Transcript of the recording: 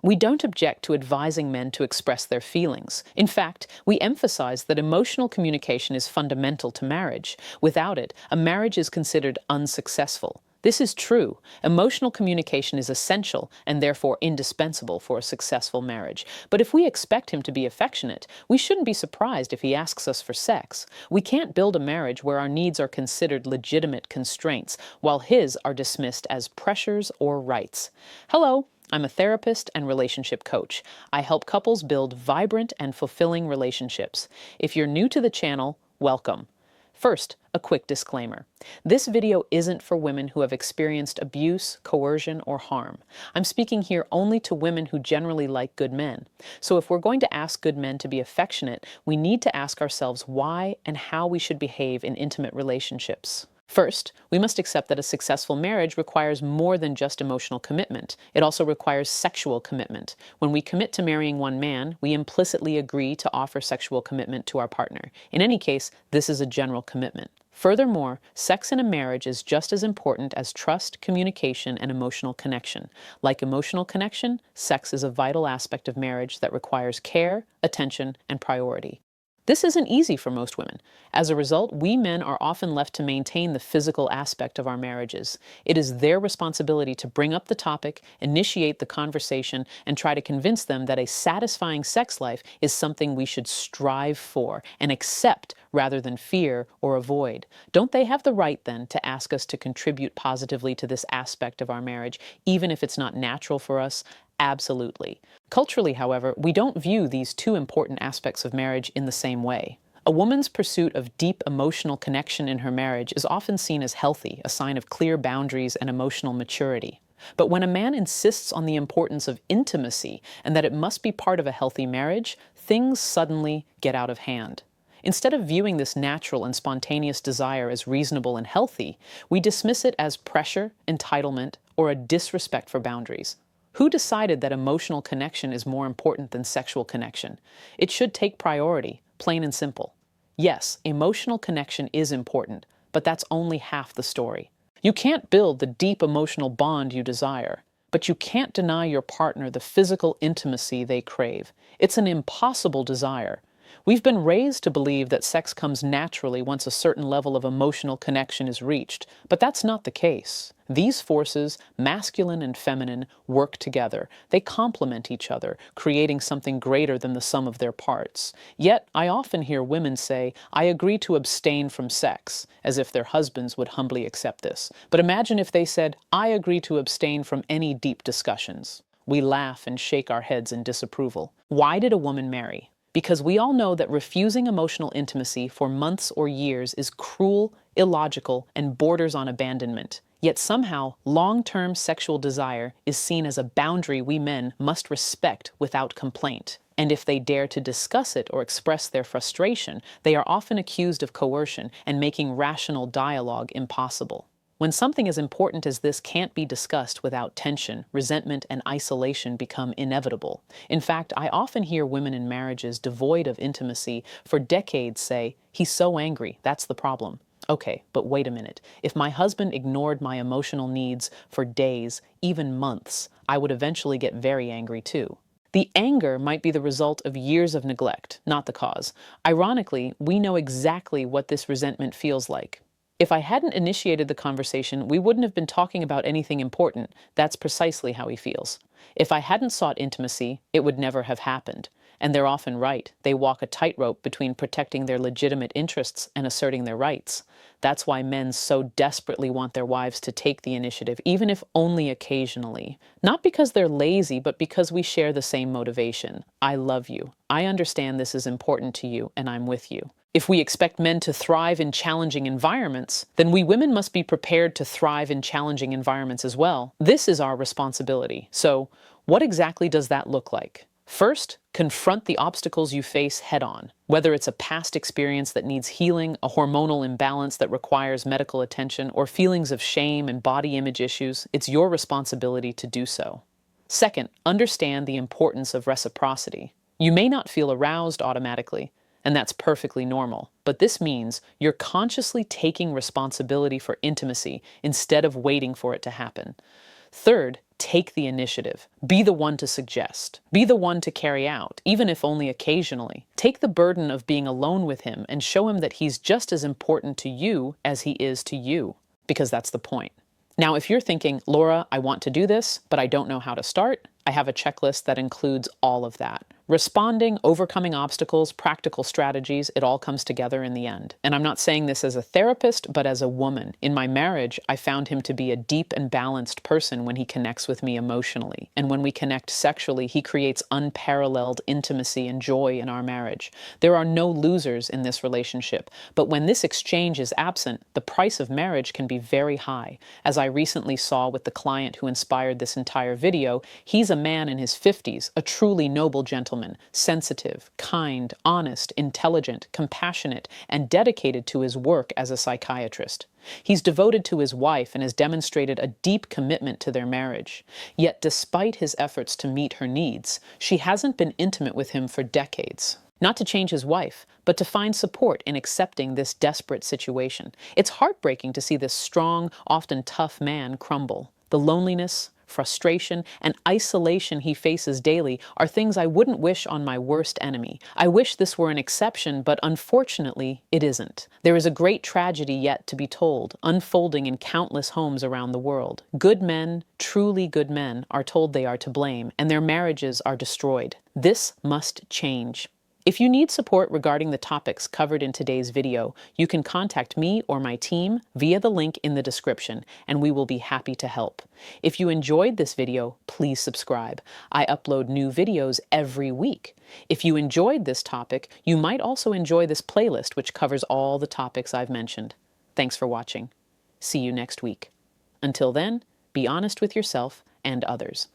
We don't object to advising men to express their feelings. In fact, we emphasize that emotional communication is fundamental to marriage. Without it, a marriage is considered unsuccessful. This is true. Emotional communication is essential and therefore indispensable for a successful marriage. But if we expect him to be affectionate, we shouldn't be surprised if he asks us for sex. We can't build a marriage where our needs are considered legitimate constraints, while his are dismissed as pressures or rights. Hello. I'm a therapist and relationship coach. I help couples build vibrant and fulfilling relationships. If you're new to the channel, welcome. First, a quick disclaimer. This video isn't for women who have experienced abuse, coercion, or harm. I'm speaking here only to women who generally like good men. So if we're going to ask good men to be affectionate, we need to ask ourselves why and how we should behave in intimate relationships. First, we must accept that a successful marriage requires more than just emotional commitment. It also requires sexual commitment. When we commit to marrying one man, we implicitly agree to offer sexual commitment to our partner. In any case, this is a general commitment. Furthermore, sex in a marriage is just as important as trust, communication, and emotional connection. Like emotional connection, sex is a vital aspect of marriage that requires care, attention, and priority. This isn't easy for most women. As a result, we men are often left to maintain the physical aspect of our marriages. It is their responsibility to bring up the topic, initiate the conversation, and try to convince them that a satisfying sex life is something we should strive for and accept rather than fear or avoid. Don't they have the right, then, to ask us to contribute positively to this aspect of our marriage, even if it's not natural for us? Absolutely. Culturally, however, we don't view these two important aspects of marriage in the same way. A woman's pursuit of deep emotional connection in her marriage is often seen as healthy, a sign of clear boundaries and emotional maturity. But when a man insists on the importance of intimacy and that it must be part of a healthy marriage, things suddenly get out of hand. Instead of viewing this natural and spontaneous desire as reasonable and healthy, we dismiss it as pressure, entitlement, or a disrespect for boundaries. Who decided that emotional connection is more important than sexual connection? It should take priority, plain and simple. Yes, emotional connection is important, but that's only half the story. You can't build the deep emotional bond you desire, but you can't deny your partner the physical intimacy they crave. It's an impossible desire. We've been raised to believe that sex comes naturally once a certain level of emotional connection is reached, but that's not the case. These forces, masculine and feminine, work together. They complement each other, creating something greater than the sum of their parts. Yet, I often hear women say, "I agree to abstain from sex," as if their husbands would humbly accept this. But imagine if they said, "I agree to abstain from any deep discussions." We laugh and shake our heads in disapproval. Why did a woman marry? Because we all know that refusing emotional intimacy for months or years is cruel, illogical, and borders on abandonment. Yet somehow, long-term sexual desire is seen as a boundary we men must respect without complaint. And if they dare to discuss it or express their frustration, they are often accused of coercion and making rational dialogue impossible. When something as important as this can't be discussed without tension, resentment, and isolation become inevitable. In fact, I often hear women in marriages devoid of intimacy for decades say, "He's so angry, that's the problem." Okay, but wait a minute. If my husband ignored my emotional needs for days, even months, I would eventually get very angry too. The anger might be the result of years of neglect, not the cause. Ironically, we know exactly what this resentment feels like. If I hadn't initiated the conversation, we wouldn't have been talking about anything important. That's precisely how he feels. If I hadn't sought intimacy, it would never have happened. And they're often right. They walk a tightrope between protecting their legitimate interests and asserting their rights. That's why men so desperately want their wives to take the initiative, even if only occasionally. Not because they're lazy, but because we share the same motivation. I love you. I understand this is important to you, and I'm with you. If we expect men to thrive in challenging environments, then we women must be prepared to thrive in challenging environments as well. This is our responsibility. So, what exactly does that look like? First, confront the obstacles you face head-on. Whether it's a past experience that needs healing, a hormonal imbalance that requires medical attention, or feelings of shame and body image issues, it's your responsibility to do so. Second, understand the importance of reciprocity. You may not feel aroused automatically, and that's perfectly normal. But this means you're consciously taking responsibility for intimacy instead of waiting for it to happen. Third, Take the initiative. Be the one to suggest. Be the one to carry out, even if only occasionally. Take the burden of being alone with him and show him that he's just as important to you as he is to you, because that's the point. Now, if you're thinking, Laura, I want to do this, but I don't know how to start, I have a checklist that includes all of that. Responding, overcoming obstacles, practical strategies, it all comes together in the end. And I'm not saying this as a therapist, but as a woman. In my marriage, I found him to be a deep and balanced person when he connects with me emotionally. And when we connect sexually, he creates unparalleled intimacy and joy in our marriage. There are no losers in this relationship, but when this exchange is absent, the price of marriage can be very high. As I recently saw with the client who inspired this entire video, he's a man in his 50s, a truly noble gentleman, sensitive, kind, honest, intelligent, compassionate, and dedicated to his work as a psychiatrist. He's devoted to his wife and has demonstrated a deep commitment to their marriage. Yet despite his efforts to meet her needs, she hasn't been intimate with him for decades. Not to change his wife, but to find support in accepting this desperate situation. It's heartbreaking to see this strong, often tough man crumble. The loneliness, frustration, and isolation he faces daily are things I wouldn't wish on my worst enemy. I wish this were an exception, but unfortunately, it isn't. There is a great tragedy yet to be told, unfolding in countless homes around the world. Good men, truly good men, are told they are to blame, and their marriages are destroyed. This must change. If you need support regarding the topics covered in today's video, you can contact me or my team via the link in the description, and we will be happy to help. If you enjoyed this video, please subscribe. I upload new videos every week. If you enjoyed this topic, you might also enjoy this playlist, which covers all the topics I've mentioned. Thanks for watching. See you next week. Until then, be honest with yourself and others.